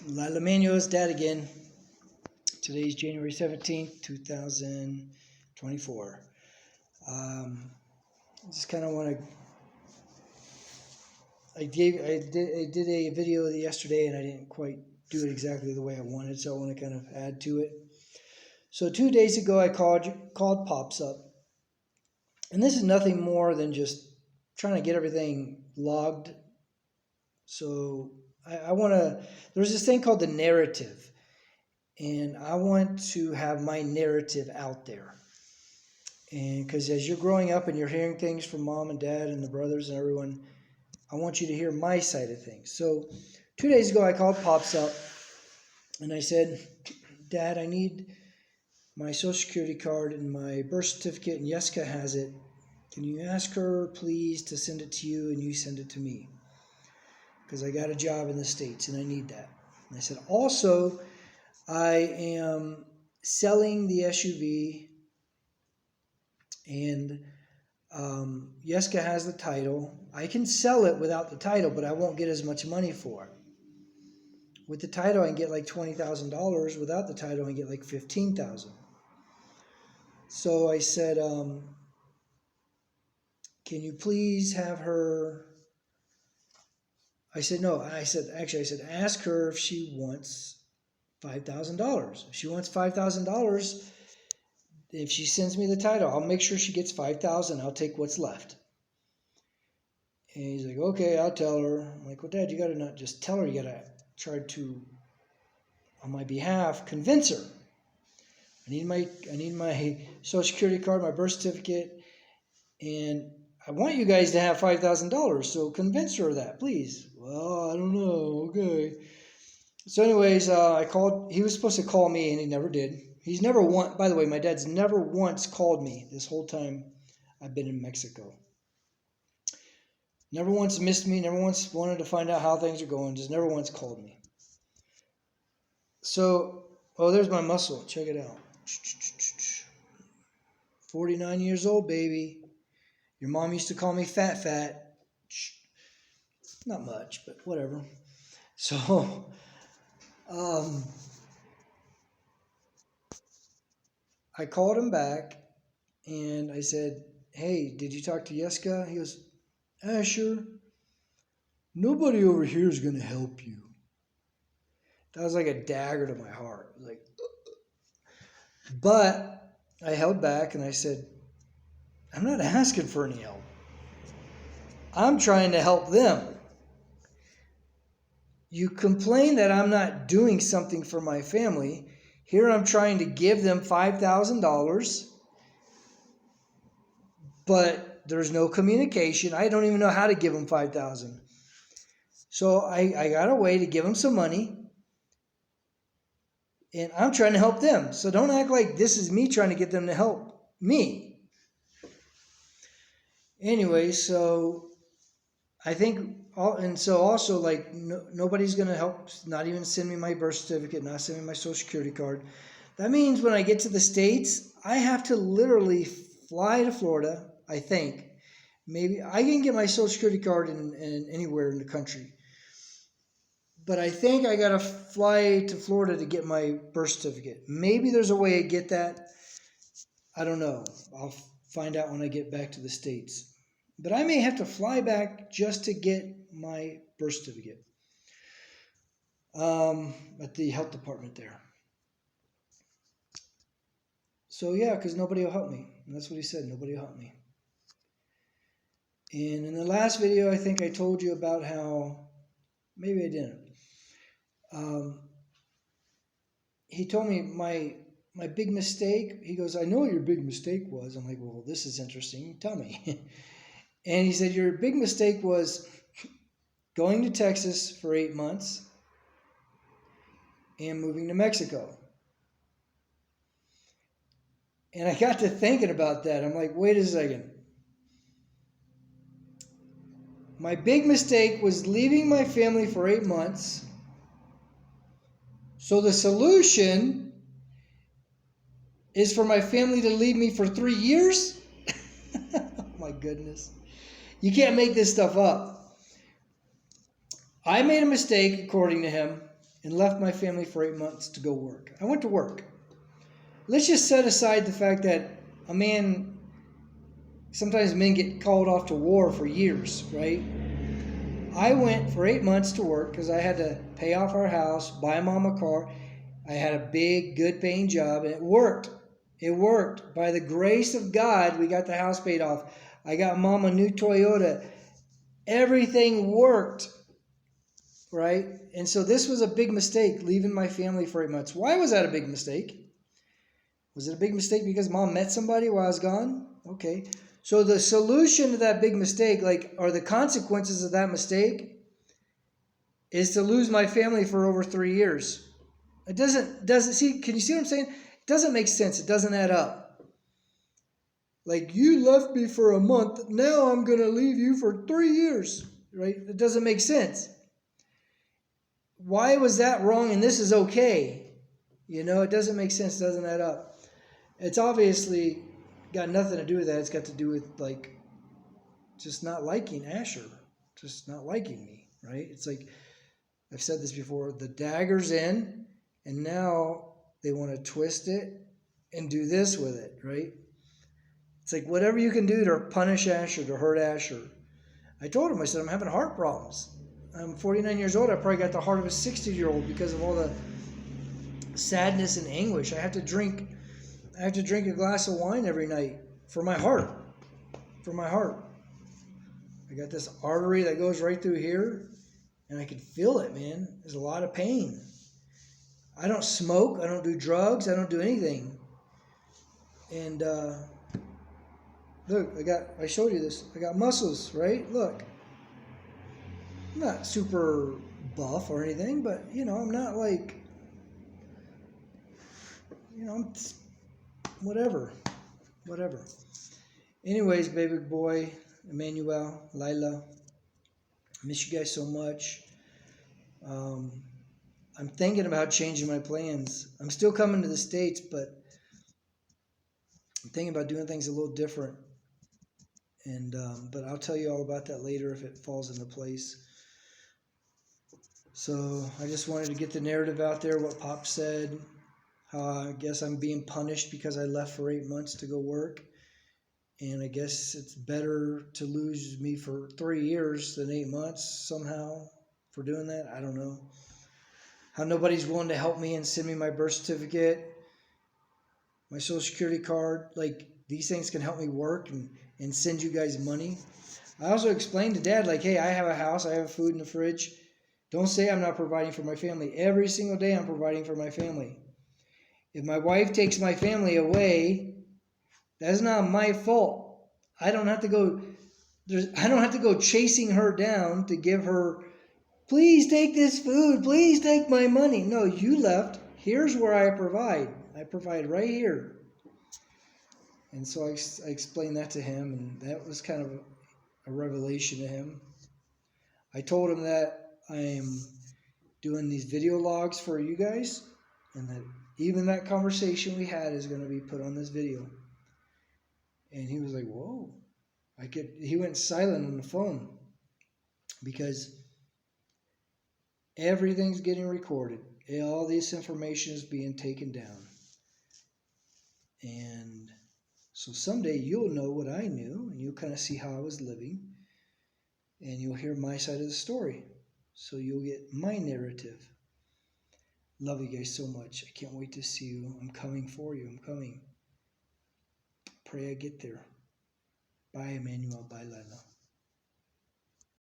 Lila Manuel's dad again. Today's January 17th, 2024. Just kind of want to. I did a video yesterday and I didn't quite do it exactly the way I wanted, so I want to kind of add to it. So 2 days ago, I called Pops up, and this is nothing more than just trying to get everything logged. So I want to. There's this thing called the narrative. And I want to have my narrative out there. And because as you're growing up and you're hearing things from mom and dad and the brothers and everyone, I want you to hear my side of things. So 2 days ago, I called Pops up and I said, Dad, I need my Social Security card and my birth certificate, and Jessica has it. Can you ask her, please, to send it to you and you send it to me? Because I got a job in the States and I need that. And I said, also, I am selling the SUV, and Jessica has the title. I can sell it without the title, but I won't get as much money for it. With the title, I can get like $20,000. Without the title, I can get like $15,000. So I said, can you please have her? I said, no. I said, ask her if she wants $5,000. If she wants $5,000, if she sends me the title, I'll make sure she gets $5,000. I'll take what's left. And he's like, okay, I'll tell her. I'm like, well, Dad, you got to not just tell her. You got to try to, on my behalf, convince her. I need my Social Security card, my birth certificate, and I want you guys to have $5,000. So convince her of that, please. Well, I don't know. Okay. So anyways, I called. He was supposed to call me, and he never did. He's never once. By the way, my dad's never once called me this whole time I've been in Mexico. Never once missed me. Never once wanted to find out how things are going. Just never once called me. So, oh, there's my muscle. Check it out. 49 years old, baby. Your mom used to call me fat. Not much, but whatever. So, I called him back and I said, hey, did you talk to Jessica? He goes, Asher, nobody over here is going to help you. That was like a dagger to my heart. Like, but I held back and I said, I'm not asking for any help. I'm trying to help them. You complain that I'm not doing something for my family. Here I'm trying to give them $5,000, but there's no communication. I don't even know how to give them $5,000. So I got a way to give them some money, and I'm trying to help them. So don't act like this is me trying to get them to help me. Anyway, so I think, also like nobody's going to help, not even send me my birth certificate, not send me my Social Security card. That means when I get to the States, I have to literally fly to Florida, I think. Maybe I can get my Social Security card in anywhere in the country. But I think I got to fly to Florida to get my birth certificate. Maybe there's a way to get that. I don't know. I'll find out when I get back to the States. But I may have to fly back just to get my birth certificate at the health department there. So yeah, because nobody will help me. And that's what he said, nobody will help me. And in the last video, I think I told you about how, maybe I didn't. He told me my big mistake. He goes, I know what your big mistake was. I'm like, well, this is interesting. Tell me. And he said, your big mistake was going to Texas for 8 months and moving to Mexico. And I got to thinking about that. I'm like, wait a second. My big mistake was leaving my family for 8 months. So the solution is for my family to leave me for 3 years? Oh my goodness. You can't make this stuff up. I made a mistake, according to him. and left my family for 8 months to go work. I went to work. Let's just set aside the fact that sometimes men get called off to war for years, right? I went for 8 months to work because I had to pay off our house, buy Mom a car. I had a big, good paying job, and it worked. It worked. By the grace of God, we got the house paid off. I got Mom a new Toyota. Everything worked, right? And so this was a big mistake, leaving my family for 8 months. Why was that a big mistake? Was it a big mistake because Mom met somebody while I was gone? Okay. So the solution to that big mistake, or the consequences of that mistake, is to lose my family for over 3 years. It doesn't see, can you see what I'm saying? It doesn't make sense. It doesn't add up. Like, you left me for a month, now I'm going to leave you for 3 years, right? It doesn't make sense. Why was that wrong and this is okay? It doesn't make sense, it doesn't add up. It's obviously got nothing to do with that. It's got to do with, just not liking Asher, just not liking me, right? It's like, I've said this before, the dagger's in, and now they want to twist it and do this with it, right? It's like whatever you can do to punish Asher, to hurt Asher. I told him, I said, I'm having heart problems. I'm 49 years old. I probably got the heart of a 60-year-old because of all the sadness and anguish. I have to drink a glass of wine every night for my heart. For my heart. I got this artery that goes right through here, and I can feel it, man. There's a lot of pain. I don't smoke. I don't do drugs. I don't do anything. And look, I showed you this. I got muscles, right? Look. I'm not super buff or anything, but, I'm not like, I'm whatever. Anyways, baby boy, Emmanuel, Lila, I miss you guys so much. I'm thinking about changing my plans. I'm still coming to the States, but I'm thinking about doing things a little different. And but I'll tell you all about that later if it falls into place. So I just wanted to get the narrative out there, what Pop said. I guess I'm being punished because I left for 8 months to go work. And I guess it's better to lose me for 3 years than 8 months somehow for doing that. I don't know. How nobody's willing to help me and send me my birth certificate, my social security card. These things can help me work and send you guys money. I also explained to Dad, hey, I have a house, I have food in the fridge. Don't say I'm not providing for my family. Every single day I'm providing for my family. If my wife takes my family away, that's not my fault. I don't have to go chasing her down to give her, please take this food, please take my money. No, you left. Here's where I provide. I provide right here. And so I explained that to him, and that was kind of a revelation to him. I told him that I am doing these video logs for you guys, and that even that conversation we had is going to be put on this video. And he was like, whoa. He went silent on the phone because everything's getting recorded. All this information is being taken down. And so someday you'll know what I knew, and you'll kind of see how I was living, and you'll hear my side of the story. So you'll get my narrative. Love you guys so much. I can't wait to see you. I'm coming for you. I'm coming. Pray I get there. Bye, Emmanuel. Bye, Lila.